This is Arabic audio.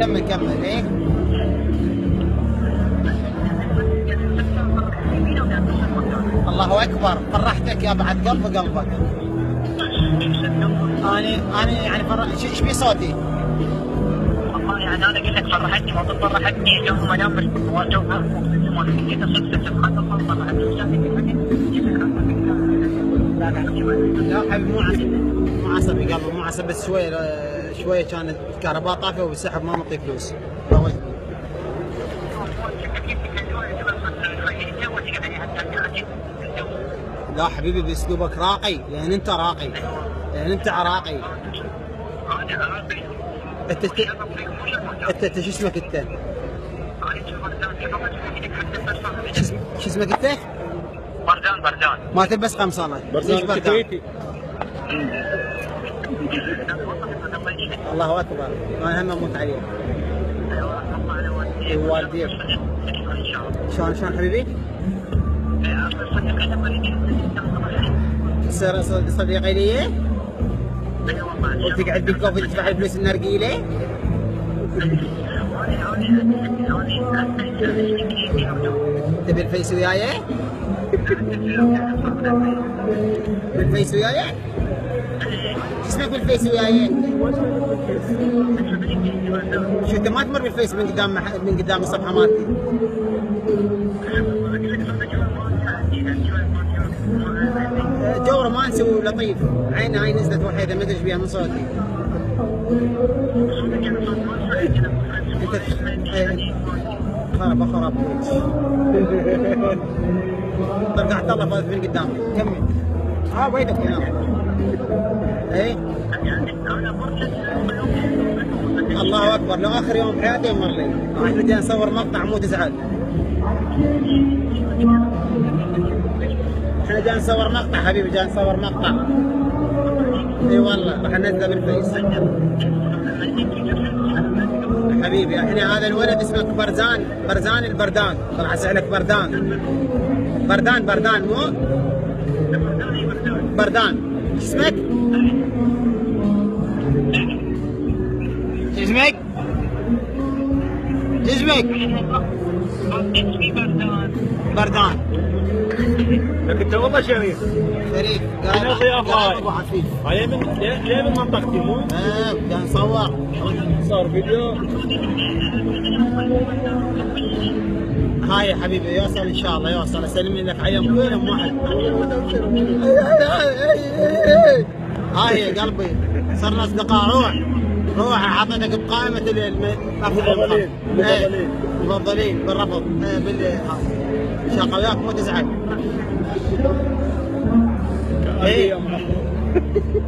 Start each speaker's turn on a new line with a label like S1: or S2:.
S1: كمل كمل. ايه الله اكبر، فرحتك يا بعد قلب قلبك. انا يعني ايش بي صوتي؟
S2: والله يعني انا قلت لك فرحتني ما فرحتني جو مدام جو كذا صدفه سبحان الله فرحتني.
S1: لا حبيبي مو عصبي قلبي، مو عصبي، بس شويه كانت الكهرباء طافيه وبالسحب ما نعطي فلوس. لا حبيبي باسلوبك راقي، يعني انت راقي، يعني انت عراقي. انت شو اسمك انت؟ شو اسمك انت؟
S2: بردان
S1: ما تلبس قمصانة. ليش بردان؟ الله اكبر، انا هم اموت عليه. والديك شلون حبيبي؟ تصير صديقي لي؟ وتقعد بالكوفي تدفع الفلوس النرجيله؟ تبي الفيس وياي؟ بالفيس وياي؟ شو اسمك بالفيس وياي؟ شو انت ما تمر بالفيس من قدام الصفحه مالتي؟ جو رومانسي ولطيف، عيني هاي نزلت وحيده ما ادري ايش بيها من صوتي. انت خرب طلعت الله فاز من قدامي. كمل. ويدك يا ايه الله اكبر، لو اخر يوم بحياتي يمر لي. احنا جاي نصور مقطع مو تزعل. احنا جاي نصور مقطع حبيبي، جاي نصور مقطع. اي والله راح ننزله بالفيس. حبيبي احنا هذا الولد اسمه برزان البردان، راح اسالك بردان مو بردان. شو اسمك؟ اسمي بردان.
S3: لكن انت والله شريف.
S1: انا
S3: ضيافه هاي ليه من منطقتي مو؟
S1: بدنا نصور.
S3: صار فيديو.
S1: هاي يا حبيبي يوصل ان شاء الله، يوصل. اسلم لك عيون كلهم واحد. هاي يا قلبي صرنا اصدقاء. روح حطيتك بقائمة المفضلين بالرفض بالشقاويات مو تزعل.
S3: ايه